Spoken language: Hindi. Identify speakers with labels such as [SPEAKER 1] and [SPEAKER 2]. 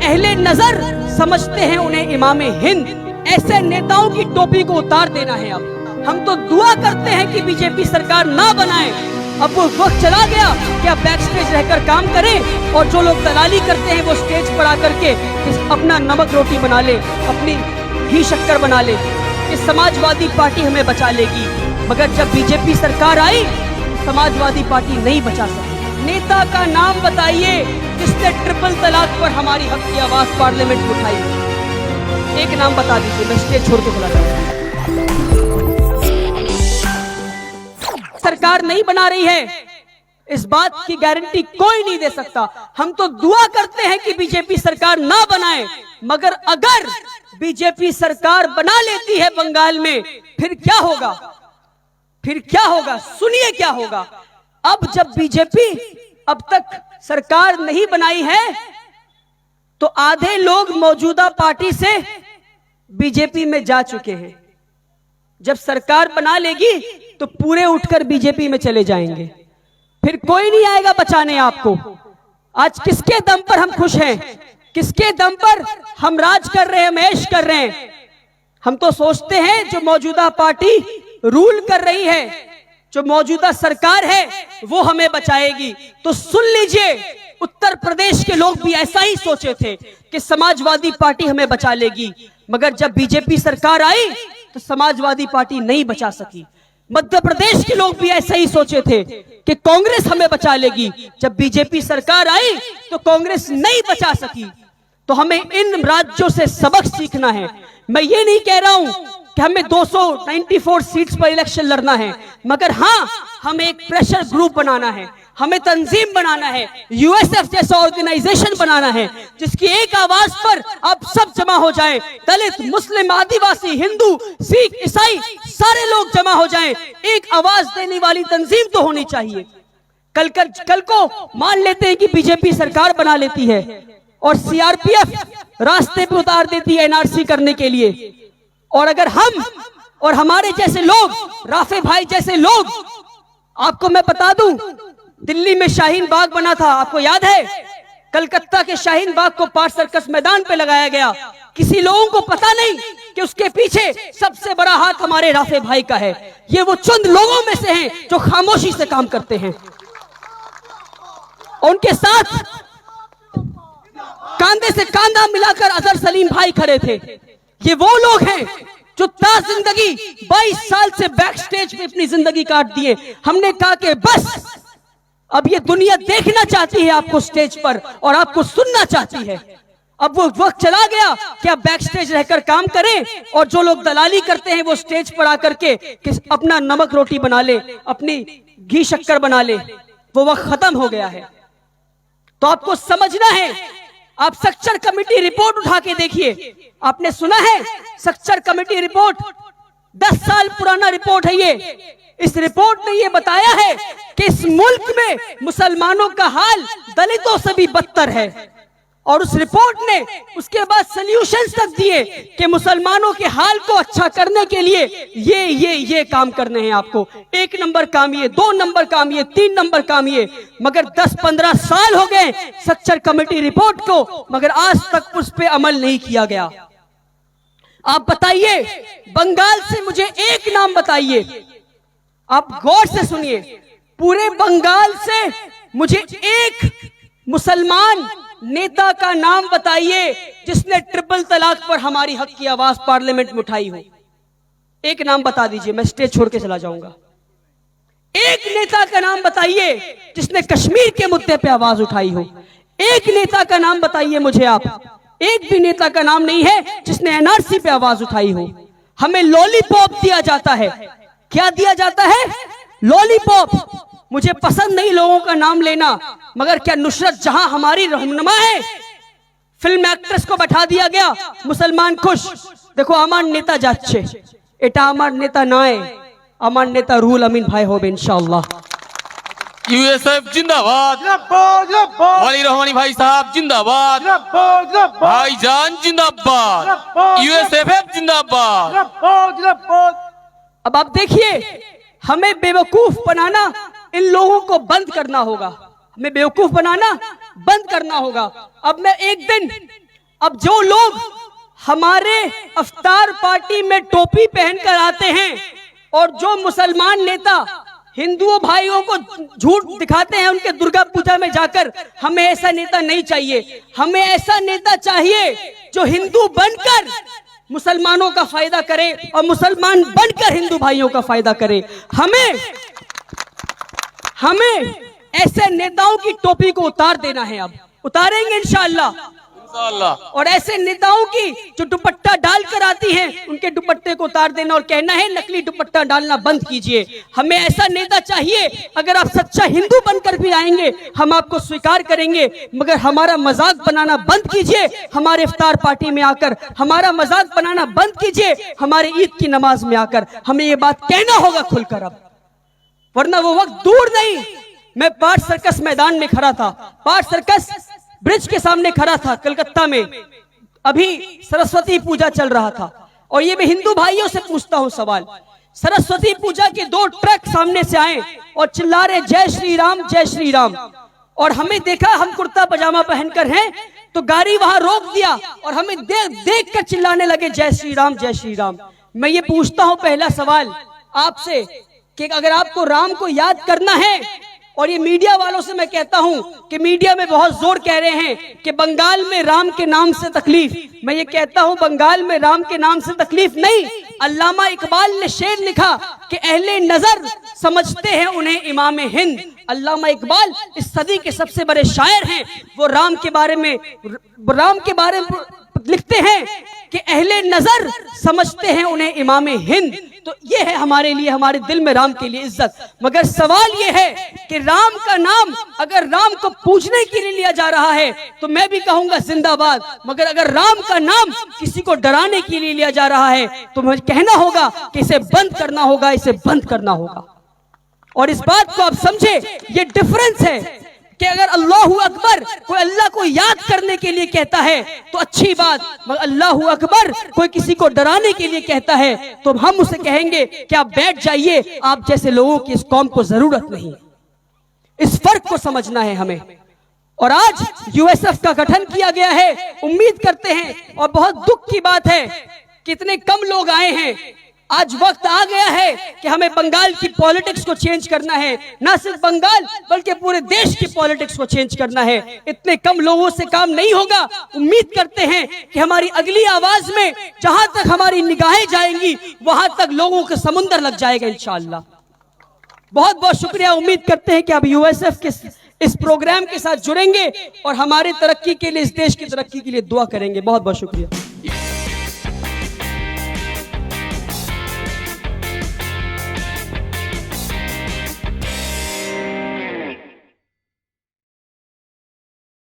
[SPEAKER 1] अहले नजर समझते हैं उन्हें इमामे हिंद। ऐसे नेताओं की टोपी को उतार देना है। अब हम तो दुआ करते हैं कि बीजेपी सरकार ना बनाए। अब वो वक्त चला गया कि आप बैक स्टेज रहकर काम करें और जो लोग दलाली करते हैं वो स्टेज पर आकर के अपना नमक रोटी बना ले, अपनी घी शक्कर बना ले। कि समाजवादी पार्टी हमें बचा लेगी, मगर जब बीजेपी सरकार आई समाजवादी पार्टी नहीं बचा सकी। नेता का नाम बताइए जिसने ट्रिपल तलाक पर हमारी हक की आवाज पार्लियामेंट में उठाई। एक नाम बता दीजिए, मैं स्टेज छोड़ के चला जाऊंगा। सरकार नहीं बना रही है, इस बात की गारंटी कोई नहीं दे सकता। हम तो दुआ करते हैं कि बीजेपी सरकार ना बनाए, मगर अगर बीजेपी सरकार बना लेती है बंगाल में, फिर क्या होगा? फिर क्या होगा? सुनिए क्या होगा। अब जब बीजेपी अब तक सरकार नहीं बनाई है तो आधे लोग मौजूदा पार्टी से बीजेपी में जा चुके हैं। जब सरकार बना लेगी तो पूरे उठकर बीजेपी में चले जाएंगे, फिर कोई नहीं आएगा बचाने आपको। आज किसके दम पर हम खुश हैं? किसके दम पर हम राज कर रहे हैं, हम ऐश कर रहे हैं? हम तो सोचते हैं जो मौजूदा पार्टी रूल कर रही है, जो मौजूदा सरकार है वो हमें बचाएगी। तो सुन लीजिए, उत्तर प्रदेश के लोग भी ऐसा ही सोचे थे कि समाजवादी पार्टी हमें बचा लेगी, मगर जब बीजेपी सरकार आई तो समाजवादी पार्टी नहीं बचा सकी। मध्य प्रदेश के लोग भी ऐसा ही सोचे थे कि कांग्रेस हमें बचा लेगी, जब बीजेपी सरकार आई तो कांग्रेस नहीं बचा सकी। तो हमें इन राज्यों से सबक सीखना है। मैं ये नहीं कह रहा हूं कि हमें 294 सीट्स पर इलेक्शन लड़ना है, मगर हाँ, हमें एक प्रेशर ग्रुप बनाना है, हमें तंजीम बनाना है, यूएसएफ जैसा ऑर्गेनाइजेशन बनाना है जिसकी एक आवाज पर आप सब जमा हो जाएं। दलित, मुस्लिम, आदिवासी, हिंदू, सिख, ईसाई सारे लोग जमा हो जाएं। एक आवाज देने वाली तंजीम तो होनी चाहिए। कल को मान लेते हैं कि बीजेपी सरकार बना लेती है और सीआरपीएफ रास्ते पे उतार देती है एनआरसी करने के लिए, और अगर हम और हमारे जैसे लोग, राफे भाई जैसे लोग, आपको मैं बता दूं, दिल्ली में शाहीन बाग बना था, आपको याद है? कलकत्ता के शाहीन बाग को पार्क सर्कस मैदान पे लगाया गया। किसी लोगों को पता नहीं कि उसके पीछे सबसे बड़ा हाथ हमारे राफे भाई का है। ये वो चंद लोगों में से हैं जो खामोशी से काम करते हैं। उनके साथ कांधे से कांधा मिलाकर अजहर सलीम भाई खड़े थे। ये वो लोग हैं जो ता जिंदगी 22 साल से बैक स्टेज पे अपनी जिंदगी काट दिए। हमने कहा कि बस अब ये दुनिया देखना चाहती है आपको स्टेज पर और आपको सुनना चाहती है। अब वो वक्त चला गया कि आप बैक स्टेज रहकर काम करें और जो लोग दलाली करते हैं वो स्टेज पर आकर के अपना नमक रोटी बना ले, अपनी घी शक्कर बना ले। वो वक्त खत्म हो गया है। तो आपको समझना है। आप सक्चर कमेटी रिपोर्ट उठा के देखिए। आपने सुना है सक्चर कमेटी रिपोर्ट 10 साल पुराना रिपोर्ट है ये। इस रिपोर्ट ने ये बताया है कि इस मुल्क में मुसलमानों का हाल दलितों से भी बदतर है, और उस रिपोर्ट ने उसके बाद सॉल्यूशंस तक दिए कि मुसलमानों के हाल को अच्छा करने के लिए ये काम करने हैं आपको। 1 नंबर काम ये, 2 नंबर काम ये, 3 नंबर काम ये। मगर 10-15 साल हो गए सक्चर कमेटी रिपोर्ट को, मगर आज तक उस पर अमल नहीं किया गया। आप बताइए, बंगाल से मुझे एक नाम बताइए, आप गौर से सुनिए, पूरे बंगाल से मुझे एक मुसलमान नेता का नाम बताइए जिसने ट्रिपल तलाक पर हमारी हक की आवाज पार्लियामेंट में उठाई हो। एक नाम बता दीजिए, मैं स्टेज छोड़ के चला जाऊंगा। एक नेता का नाम बताइए जिसने कश्मीर के मुद्दे पे आवाज उठाई हो। एक नेता का नाम बताइए मुझे आप। एक भी नेता का नाम नहीं है जिसने एनआरसी पे आवाज उठाई हो। हमें लॉलीपॉप दिया जाता है। क्या दिया जाता है? लॉलीपॉप। मुझे पसंद नहीं लोगों का नाम लेना, मगर क्या नुसरत जहां हमारी रहनुमा है? फिल्म एक्ट्रेस को बैठा दिया गया, मुसलमान खुश। देखो আমার নেতা যাচ্ছে, এটা আমার নেতা নয়, আমার নেতা রুহুল আমিন ভাই হবে ইনশাআল্লাহ।
[SPEAKER 2] यूएसएफ जिंदाबाद, वाली रहमानी भाई साहब जिंदाबाद, भाईजान जिंदाबाद, यूएसएफ जिंदाबाद।
[SPEAKER 1] अब आप देखिए, हमें बेवकूफ बनाना इन लोगों को बंद करना होगा। हमें बेवकूफ बनाना बंद करना होगा। अब मैं एक दिन अब जो लोग हमारे इफ्तार पार्टी में टोपी पहनकर आते हैं और जो मुसलमान नेता हिंदुओं भाइयों को झूठ दिखाते हैं उनके दुर्गा पूजा में जाकर, हमें ऐसा नेता नहीं चाहिए। हमें ऐसा नेता चाहिए जो हिंदू बनकर मुसलमानों का फायदा करे और मुसलमान बनकर हिंदू भाइयों का फायदा करे। हमें ऐसे नेताओं की टोपी को उतार देना है। अब उतारेंगे इंशाअल्लाह। और ऐसे नेताओं की जो दुपट्टा डालकर आती हैं उनके दुपट्टे को उतार देना और कहना है नकली दुपट्टा डालना बंद कीजिए। हमें ऐसा नेता चाहिए, अगर आप सच्चा हिंदू बनकर भी आएंगे हम आपको स्वीकार करेंगे, मगर हमारा मजाक बनाना बंद कीजिए। हमारे इफ्तार पार्टी में आकर हमारा मजाक बनाना बंद कीजिए। हमारे ईद की नमाज में आकर हमें ये बात कहना होगा खुलकर अब, वरना वो वक्त दूर नहीं। मैं पार्ट सर्कस मैदान में खड़ा था, पार्ट सर्कस ब्रिज के सामने खड़ा था कलकत्ता में, अभी सरस्वती पूजा चल रहा था। और ये मैं हिंदू भाइयों से पूछता हूं सवाल, सरस्वती पूजा के 2 ट्रक सामने से आए और चिल्ला रहे जय श्री राम जय श्री राम। और हमें देखा, हम कुर्ता पजामा पहनकर हैं तो गाड़ी वहां रोक दिया और हमें देख कर चिल्लाने लगे जय श्री राम जय श्री राम। मैं ये पूछता हूं पहला सवाल आपसे कि अगर आपको राम को याद करना है, और ये मीडिया वालों से मैं कहता हूं कि मीडिया में बहुत जोर कह रहे हैं कि बंगाल में राम के नाम से तकलीफ, मैं ये कहता हूं बंगाल में राम के नाम से तकलीफ नहीं। अल्लामा इकबाल ने शेर लिखा कि अहले नजर समझते हैं उन्हें इमाम हिंद। अल्लामा इकबाल इस सदी के सबसे बड़े शायर हैं। वो राम के बारे में लिखते हैं कि अहले नजर समझते हैं उन्हें इमाम हिंद। तो ये है हमारे लिए, हमारे दिल में राम के लिए इज्जत। मगर सवाल ये है कि राम का नाम अगर राम को पूजने के लिए लिया जा रहा है तो मैं भी कहूंगा जिंदाबाद, मगर अगर राम का नाम किसी को डराने के लिए लिया जा रहा है तो मुझे कहना होगा कि इसे बंद करना होगा, इसे बंद करना होगा। और इस बात को आप समझे, ये डिफरेंस है कि अगर अल्लाहू अकबर कोई अल्लाह को याद करने के लिए कहता है तो अच्छी बात, मगर अल्लाहू अकबर कोई किसी को डराने के लिए कहता है तो हम उसे कहेंगे कि आप बैठ जाइए, आप जैसे लोगों की इस कौम को जरूरत नहीं। इस फर्क को समझना है हमें। और आज यूएसएफ का गठन किया गया है, उम्मीद करते हैं, और बहुत दुख की बात है कि इतने कम लोग आए हैं। आज वक्त आ गया है कि हमें बंगाल की पॉलिटिक्स को चेंज करना है, ना सिर्फ बंगाल बल्कि पूरे देश की पॉलिटिक्स को चेंज करना है। इतने कम लोगों से काम नहीं होगा। उम्मीद करते हैं कि हमारी अगली आवाज में जहां तक हमारी निगाहें जाएंगी वहां तक लोगों का समुंदर लग जाएगा इंशाअल्लाह। बहुत बहुत शुक्रिया। उम्मीद करते हैं कि आप यूएसएफ के इस प्रोग्राम के साथ जुड़ेंगे और हमारी तरक्की के लिए, इस देश की तरक्की के लिए दुआ करेंगे। बहुत बहुत शुक्रिया।